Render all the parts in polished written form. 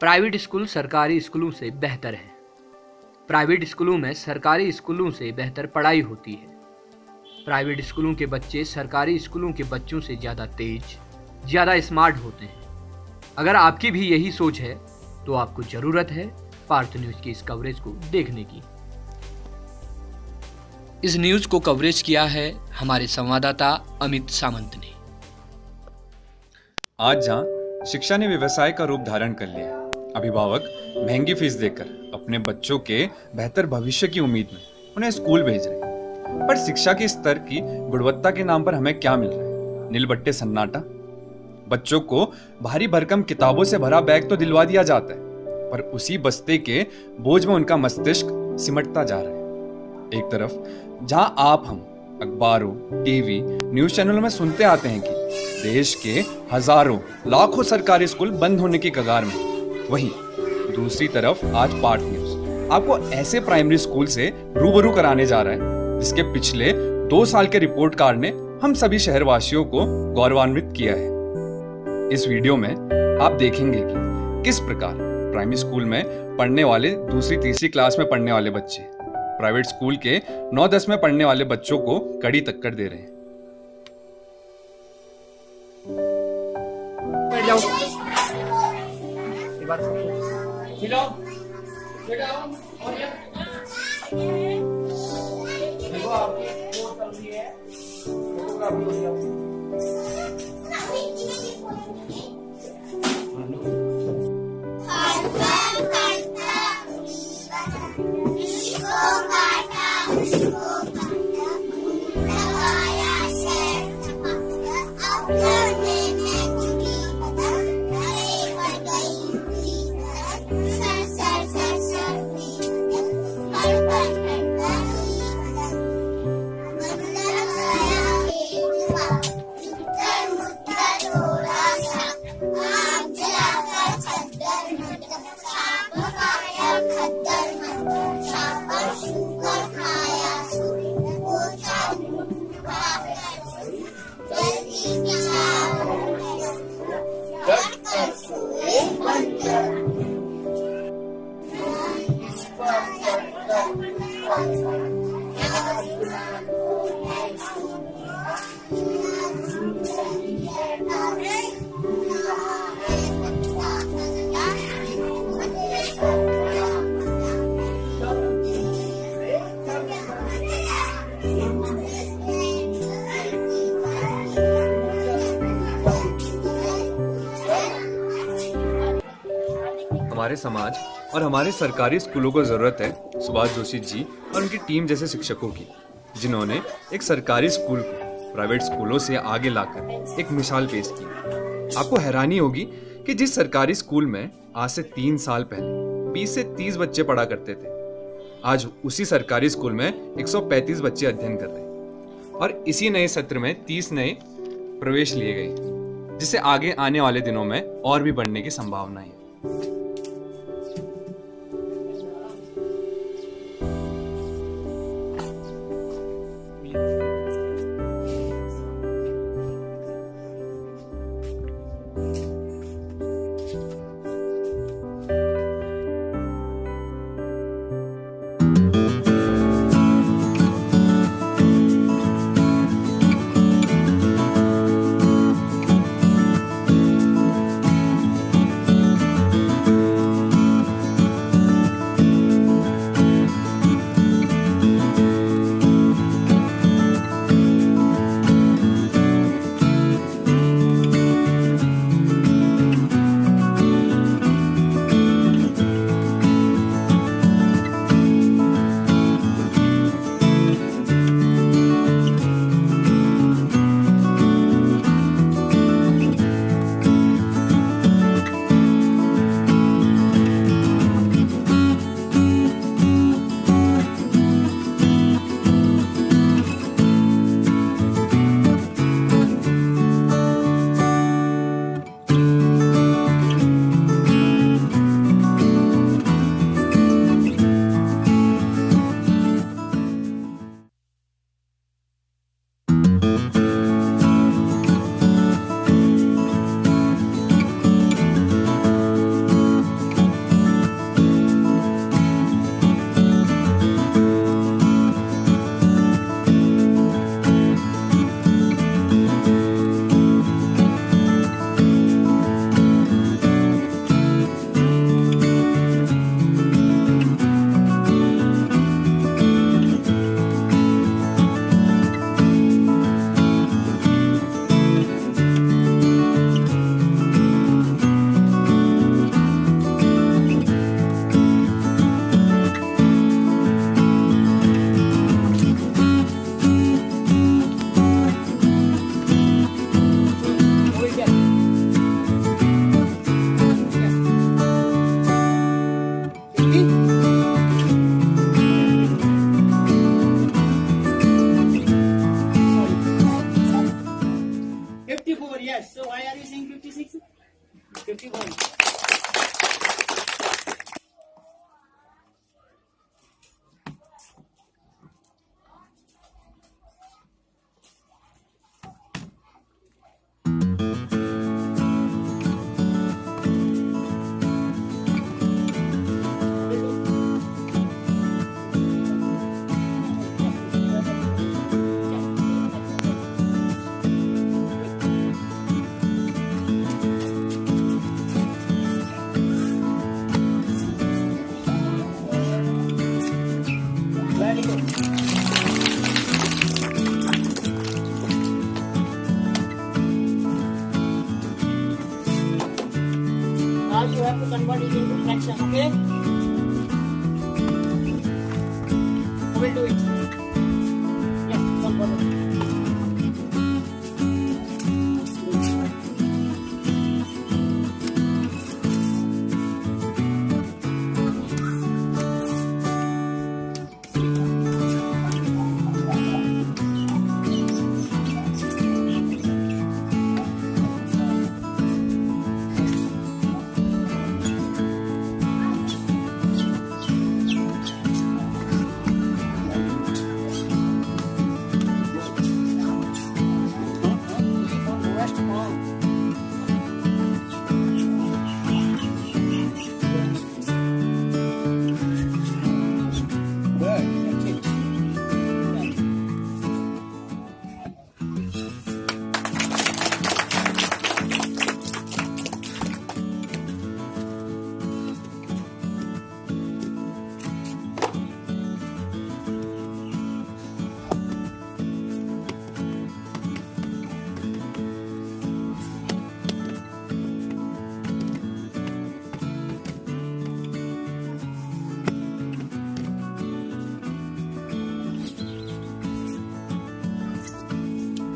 Private school सरकारी स्कूलों से बेहतर है। प्राइवेट स्कूलों में सरकारी स्कूलों से बेहतर पढ़ाई होती है। प्राइवेट स्कूलों के बच्चे सरकारी स्कूलों के बच्चों से ज़्यादा तेज, ज़्यादा स्मार्ट होते हैं। अगर आपकी भी यही सोच है तो आपको ज़रूरत है पार्थ न्यूज़ की इस कवरेज को देखने की। इस न्यूज़ को कवरेज किया है हमारे संवाददाता अमित सामंत ने। आज जहां शिक्षा ने व्यवसाय का रूप धारण कर लिया, अभिभावक महंगी फीस देकर अपने बच्चों के बेहतर भविष्य की उम्मीद में उन्हें स्कूल भेज रहे हैं, पर शिक्षा के स्तर की गुणवत्ता के नाम पर हमें क्या मिल रहा है? नीलबट्टे सन्नाटा। बच्चों को भारी भरकम किताबों से भरा बैग तो दिलवा दिया जाता है, पर उसी बस्ते के बोझ में उनका मस्तिष्क सिमटता जा रहा है। एक तरफ जहां आप हम अखबारों, टीवी, न्यूज चैनलों में सुनते आते हैं कि देश के हजारों लाखों सरकारी स्कूल बंद होने की कगार में, वहीं दूसरी तरफ आज पार्थ न्यूज आपको ऐसे प्राइमरी स्कूल से रूबरू कराने जा रहा है जिसके पिछले 2 साल के रिपोर्ट कार्ड ने हम सभी शहरवासियों को गौरवान्वित किया है। इस वीडियो में आप देखेंगे कि किस प्रकार प्राइमरी स्कूल में पढ़ने वाले दूसरी तीसरी क्लास में पढ़ने वाले बच्चे प्राइवेट स्कूल के 9-10 में पढ़ने वाले बच्चों को कड़ी टक्कर दे रहे हैं। हमारे समाज और हमारे सरकारी स्कूलों को जरूरत है सुभाष जोशी जी और उनकी टीम जैसे शिक्षकों की, जिन्होंने एक सरकारी स्कूल को प्राइवेट स्कूलों से आगे लाकर एक मिसाल पेश की। आपको हैरानी होगी कि जिस सरकारी स्कूल में आज से 3 साल पहले 20 से 30 बच्चे पढ़ा करते थे, आज उसी सरकारी स्कूल में 135 बच्चे अध्ययन कर रहे हैं और इसी नए सत्र में 30 नए प्रवेश लिए गए, जिससे आगे आने वाले दिनों में और भी बढ़ने की संभावना है। Now you have to convert it into fraction, okay? Who will do it? Yes, convert it.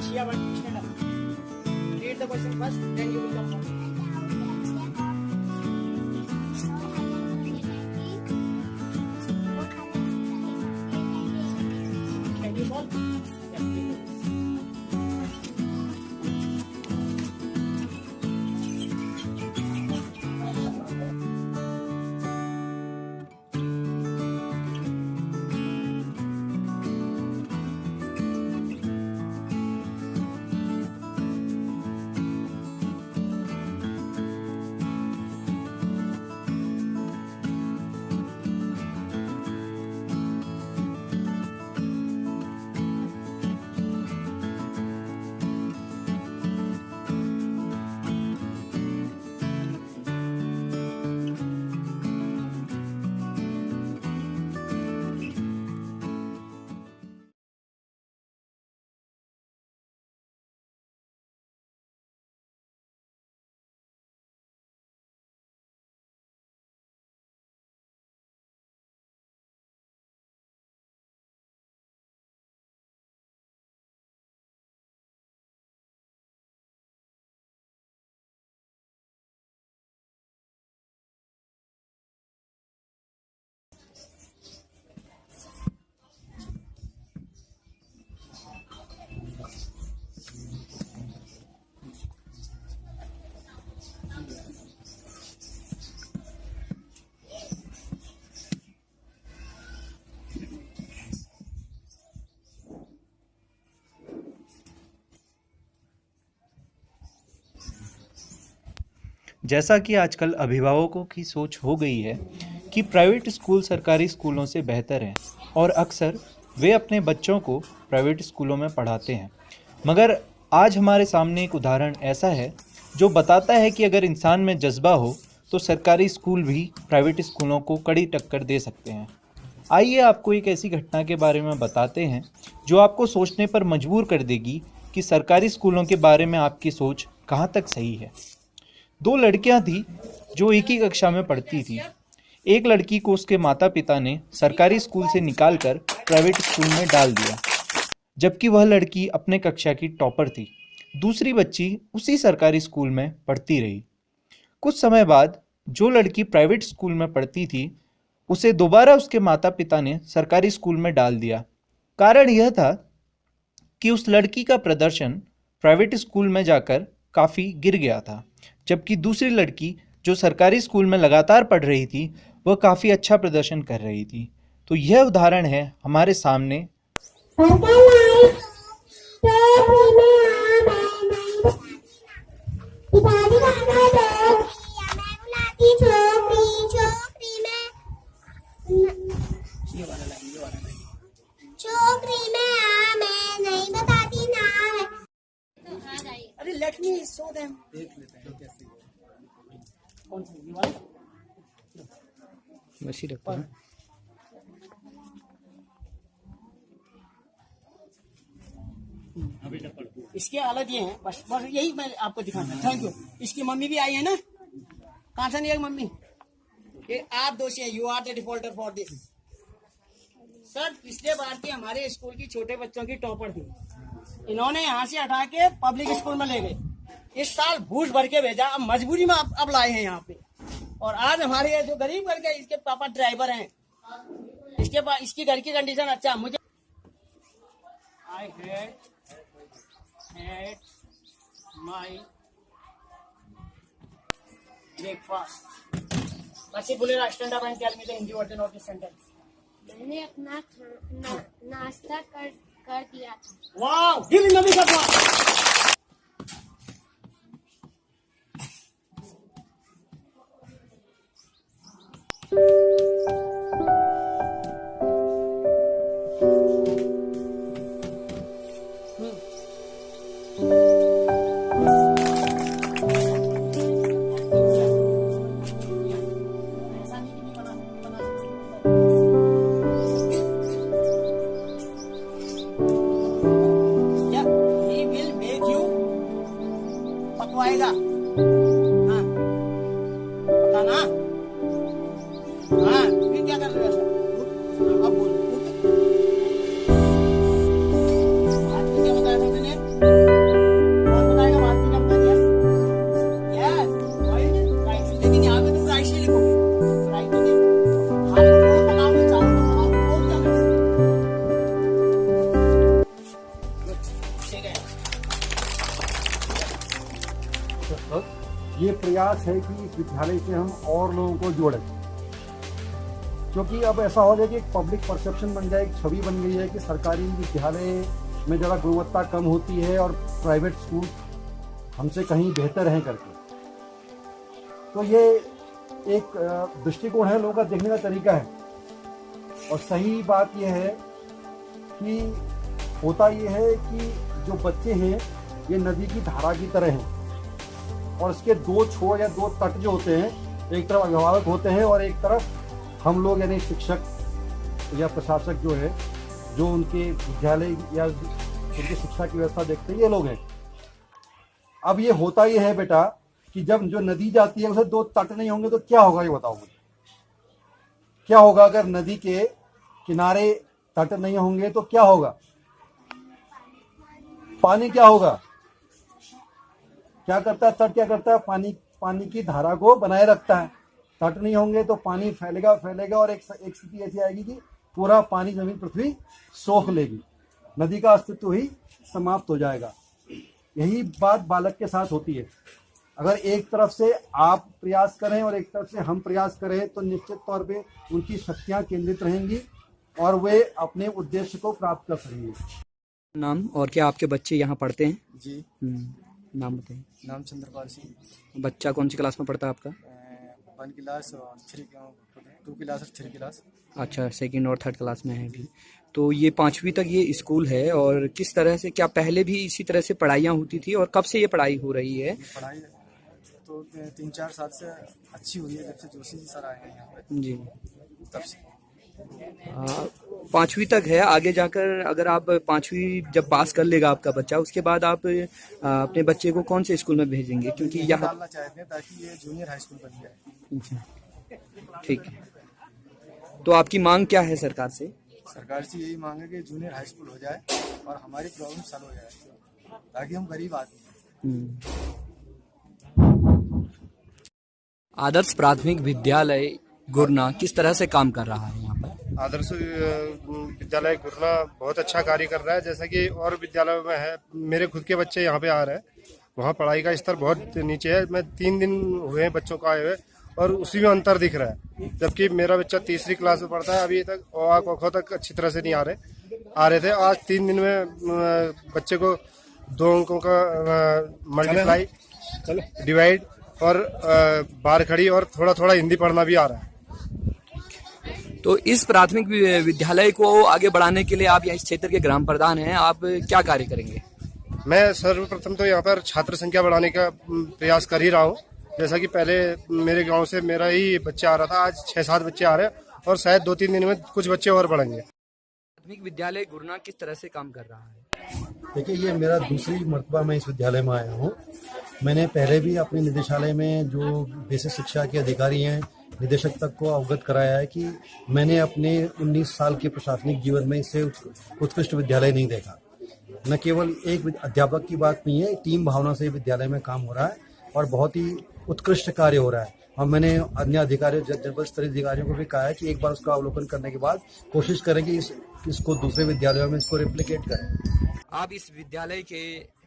Shia, stand up. Read the question first, then you will come on. Can you solve? Yeah, you do. जैसा कि आजकल अभिभावकों की सोच हो गई है कि प्राइवेट स्कूल सरकारी स्कूलों से बेहतर हैं और अक्सर वे अपने बच्चों को प्राइवेट स्कूलों में पढ़ाते हैं, मगर आज हमारे सामने एक उदाहरण ऐसा है जो बताता है कि अगर इंसान में जज्बा हो तो सरकारी स्कूल भी प्राइवेट स्कूलों को कड़ी टक्कर दे सकते हैं। आइए आपको एक ऐसी घटना के बारे में बताते हैं जो आपको सोचने पर मजबूर कर देगी कि सरकारी स्कूलों के बारे में आपकी सोच कहाँ तक सही है। दो लड़कियां थी जो एक ही कक्षा में पढ़ती थी। एक लड़की को उसके माता पिता ने सरकारी स्कूल से निकालकर प्राइवेट स्कूल में डाल दिया, जबकि वह लड़की अपने कक्षा की टॉपर थी। दूसरी बच्ची उसी सरकारी स्कूल में पढ़ती रही। कुछ समय बाद जो लड़की प्राइवेट स्कूल में पढ़ती थी उसे दोबारा उसके माता पिता ने सरकारी स्कूल में डाल दिया। कारण यह था कि उस लड़की का प्रदर्शन प्राइवेट स्कूल में जाकर काफ़ी गिर गया था, जबकि दूसरी लड़की जो सरकारी स्कूल में लगातार पढ़ रही थी वह काफ़ी अच्छा प्रदर्शन कर रही थी। तो यह उदाहरण है हमारे सामने। अरे लेट मी शो देम। देख लेते हैं कैसे। कौन सा ये वाला? वैसे रखो ना। इसके अलग ये हैं, बस यही मैं आपको दिखाना। Thank you. इसकी मम्मी भी आई है ना? कहाँ से नहीं है मम्मी? ये आप दोषी हैं। You are the defaulter for this. Sir पिछले बार की हमारे स्कूल की छोटे बच्चों की टॉपर थी, इन्होंने यहाँ से हटा के पब्लिक स्कूल में ले गए। इस साल घूस भर के भेजा, अब मजबूरी में अब लाए हैं यहाँ पे। और आज हमारे ये जो गरीब घर के, इसके पापा ड्राइवर हैं, इसके पास इसकी घर की कंडीशन अच्छा। मुझे आई had my breakfast. Kasi Bulera, stand up and tell me the Hindi version of this sentence. मैंने अपना नाश्ता कर दिया था। Wow! Give him a big applause. पकवाएगा। हाँ बताना। हाँ फिर क्या कर रहे हो? अब बोलो। बात में क्या बताया था मैंने? कौन बताएगा बात में? क्या बताया? Yes right. लेकिन यहाँ पे तुम राइट से लिखोगे। राइट नहीं है। हाथ को पकाओगे, चावल को पकाओगे, बोल क्या कर सकते? ठीक है। ये प्रयास है कि इस विद्यालय से हम और लोगों को जोड़ें, क्योंकि अब ऐसा हो गया कि एक पब्लिक परसेप्शन बन गया, एक छवि बन गई है कि सरकारी विद्यालय में ज़रा गुणवत्ता कम होती है और प्राइवेट स्कूल हमसे कहीं बेहतर हैं करके। तो ये एक दृष्टिकोण है, लोगों का देखने का तरीका है। और सही बात यह है कि होता ये है कि जो बच्चे हैं ये नदी की धारा की तरह हैं, और इसके दो छोर या दो तट जो होते हैं, एक तरफ अभिभावक होते हैं और एक तरफ हम लोग यानी शिक्षक या प्रशासक जो है, जो उनके विद्यालय या उनकी शिक्षा की व्यवस्था देखते हैं, ये लोग हैं। अब ये होता ये है बेटा कि जब जो नदी जाती है उसे दो तट नहीं होंगे तो क्या होगा, ये बताओ मुझे। क्या होगा अगर नदी के किनारे तट नहीं होंगे तो क्या होगा? पानी क्या होगा? क्या करता है तट? क्या करता है? पानी की धारा को बनाए रखता है। तट नहीं होंगे तो पानी फैलेगा और एक स्थिति ऐसी आएगी कि पूरा पानी जमीन पृथ्वी सोख लेगी, नदी का अस्तित्व ही समाप्त हो जाएगा। यही बात बालक के साथ होती है। अगर एक तरफ से आप प्रयास करें और एक तरफ से हम प्रयास करें तो निश्चित तौर पे उनकी शक्तियाँ केंद्रित रहेंगी और वे अपने उद्देश्य को प्राप्त कर सकेंगे। नाम और क्या आपके बच्चे यहाँ पढ़ते हैं? जी नाम बताइए। नाम चंद्रपाल सिंह। बच्चा कौन सी क्लास में पढ़ता है आपका? 1 क्लास और 2 क्लास और 3 क्लास। अच्छा, सेकंड और थर्ड क्लास में है अभी। तो ये 5वीं तक ये स्कूल है, और किस तरह से, क्या पहले भी इसी तरह से पढ़ाइयाँ होती थी और कब से ये पढ़ाई हो रही है? पढ़ाई तो 3-4 साल से अच्छी हुई है, जब से जोशी जी सर आए हैं यहाँ पे जी। तब से। 5वीं तक है। आगे जाकर अगर आप 5वीं जब पास कर लेगा आपका बच्चा, उसके बाद आप अपने बच्चे को कौन से स्कूल में भेजेंगे? क्योंकि यहाँ डालना चाहते हैं ताकि ये जूनियर हाई स्कूल बन जाए। ठीक है। तो आपकी मांग क्या है सरकार से? सरकार से यही मांग है कि जूनियर हाई स्कूल हो जाए और हमारी प्रॉब्लम सॉल्व हो जाए, ताकि हम गरीब आदमी हैं। आदर्श प्राथमिक विद्यालय गुरना किस तरह से काम कर रहा है यहाँ पर? आदर्श विद्यालय गुरना बहुत अच्छा कार्य कर रहा है, जैसा कि और विद्यालयों में है। मेरे खुद के बच्चे यहाँ पे आ रहे हैं वहाँ पढ़ाई का स्तर बहुत नीचे है। मैं 3 दिन हुए हैं बच्चों को आए हुए और उसी में अंतर दिख रहा है। जबकि मेरा बच्चा तीसरी क्लास में पढ़ता है, अभी तक अ क ख तक अच्छी तरह से नहीं आ रहे थे। आज 3 दिन में बच्चे को 2 अंकों का मल्टीप्लाई, डिवाइड और बार खड़ी और थोड़ा थोड़ा हिंदी पढ़ना भी आ रहा है। तो इस प्राथमिक विद्यालय को आगे बढ़ाने के लिए आप यहाँ इस क्षेत्र के ग्राम प्रधान हैं, आप क्या कार्य करेंगे? मैं सर्वप्रथम तो यहाँ पर छात्र संख्या बढ़ाने का प्रयास कर ही रहा हूँ। जैसा कि पहले मेरे गांव से मेरा ही बच्चा आ रहा था, आज 6-7 बच्चे आ रहे हैं और शायद 2-3 दिन में कुछ बच्चे और बढ़ेंगे। प्राथमिक विद्यालय गुरना किस तरह से काम कर रहा है? देखिए, ये मेरा दूसरी मर्तबा मैं इस विद्यालय में आया हूँ। मैंने पहले भी अपने निदेशालय में जो बेसिक शिक्षा के अधिकारी हैं, निदेशक तक को अवगत कराया है कि मैंने अपने 19 साल के प्रशासनिक जीवन में इससे उत्कृष्ट विद्यालय नहीं देखा। न केवल एक अध्यापक की बात नहीं है, टीम भावना से विद्यालय में काम हो रहा है और बहुत ही उत्कृष्ट कार्य हो रहा है। और मैंने अन्य अधिकारियों, जनपद स्तरीय अधिकारियों को भी कहा है कि एक बार उसका अवलोकन करने के बाद कोशिश करें कि इसको दूसरे विद्यालयों में इसको रेप्लिकेट करें। आप इस विद्यालय के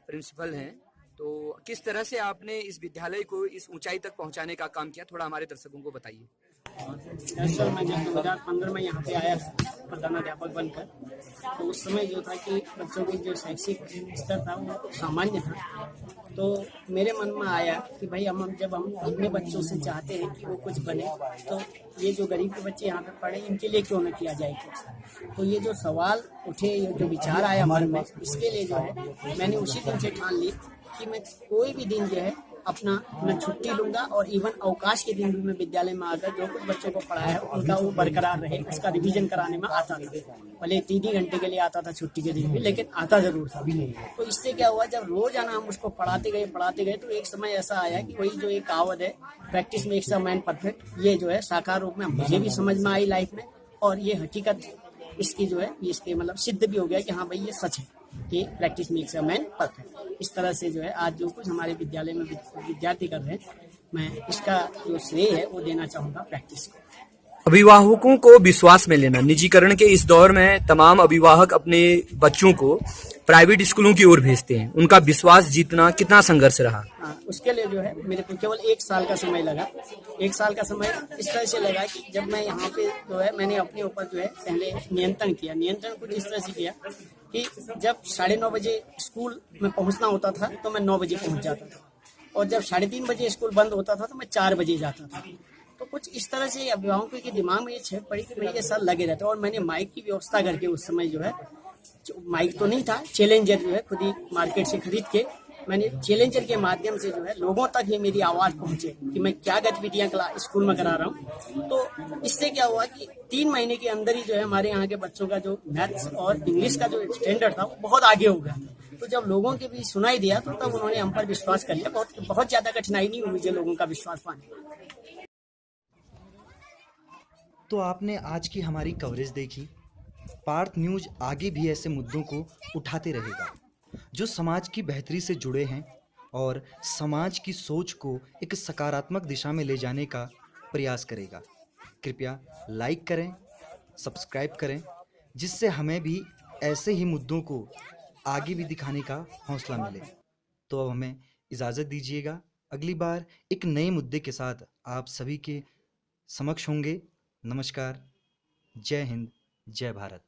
प्रिंसिपल हैं, तो किस तरह से आपने इस विद्यालय को इस ऊंचाई तक पहुंचाने का काम किया, थोड़ा हमारे दर्शकों को बताइए। दरअसल मैं जब 2015 में यहाँ पे आया प्रधानाध्यापक बनकर, तो उस समय जो था कि बच्चों की जो शैक्षिक स्तर था वो सामान्य था। तो मेरे मन में आया कि भाई जब हम अपने बच्चों से चाहते हैं कि वो कुछ बने, तो ये जो गरीब के बच्चे यहाँ पे पढ़े, इनके लिए क्यों न किया जाए कुछ। तो ये जो सवाल उठे, ये जो विचार आया हमारे में, इसके लिए जो है मैंने उसी दिन से ठान ली कि मैं कोई भी दिन जो है अपना मैं छुट्टी लूंगा और इवन अवकाश के दिन भी मैं विद्यालय में आकर जो कुछ बच्चों को पढ़ाया है उनका वो बरकरार रहे, उसका रिवीजन कराने में आता था। भले 3 घंटे के लिए आता था छुट्टी के दिन भी, लेकिन आता जरूर था। तो इससे क्या हुआ, जब रोजाना हम उसको पढ़ाते गए तो एक समय ऐसा आया कि वही जो एक कहावत है, practice makes a man perfect, ये जो है साकार रूप में मुझे भी समझ में आई लाइफ में, और ये हकीकत इसकी जो है इसके मतलब सिद्ध भी हो गया कि हाँ भाई ये सच है कि practice makes a man perfect. इस तरह से जो है आज जो कुछ हमारे विद्यालय में विद्यार्थी कर रहे हैं, मैं इसका जो श्रेय है वो देना चाहूँगा प्रैक्टिस को। अभिभावकों को विश्वास में लेना। निजीकरण के इस दौर में तमाम अभिभावक अपने बच्चों को प्राइवेट स्कूलों की ओर भेजते हैं, उनका विश्वास जीतना कितना संघर्ष रहा? उसके लिए जो है मेरे को केवल 1 साल का समय लगा। 1 साल का समय इस तरह से लगा कि जब मैं यहाँ पे जो है मैंने अपने ऊपर जो है पहले नियंत्रण किया। नियंत्रण कुछ इस तरह से किया कि जब 9:30 बजे स्कूल में पहुँचना होता था तो मैं 9 बजे पहुँच जाता था, और जब 3:30 बजे स्कूल बंद होता था तो मैं 4 बजे जाता था। तो कुछ इस तरह से अभिभावकों के दिमाग में ये छेद पड़ी कि भाई ये सर लगे रहते। और मैंने माइक की व्यवस्था करके उस समय जो है, माइक तो नहीं था, चैलेंजर जो है खुद ही मार्केट से खरीद के मैंने चैलेंजर के माध्यम से जो है लोगों तक ही मेरी आवाज पहुंचे कि मैं क्या गतिविधियां स्कूल में करा रहा हूं। तो इससे क्या हुआ कि 3 महीने के अंदर ही जो है हमारे यहाँ के बच्चों का जो मैथ्स और इंग्लिश का जो स्टैंडर्ड था वो बहुत आगे हो गया। तो जब लोगों के भी सुनाई दिया तो तब उन्होंने हम पर विश्वास कर लिया। बहुत ज्यादा कठिनाई नहीं हुई मुझे लोगों का विश्वास पाने में। तो आपने आज की हमारी कवरेज देखी। पार्थ न्यूज आगे भी ऐसे मुद्दों को उठाते रहेगा जो समाज की बेहतरी से जुड़े हैं और समाज की सोच को एक सकारात्मक दिशा में ले जाने का प्रयास करेगा। कृपया लाइक करें, सब्सक्राइब करें, जिससे हमें भी ऐसे ही मुद्दों को आगे भी दिखाने का हौसला मिले। तो अब हमें इजाज़त दीजिएगा। अगली बार एक नए मुद्दे के साथ आप सभी के समक्ष होंगे। नमस्कार, जय हिंद, जय भारत।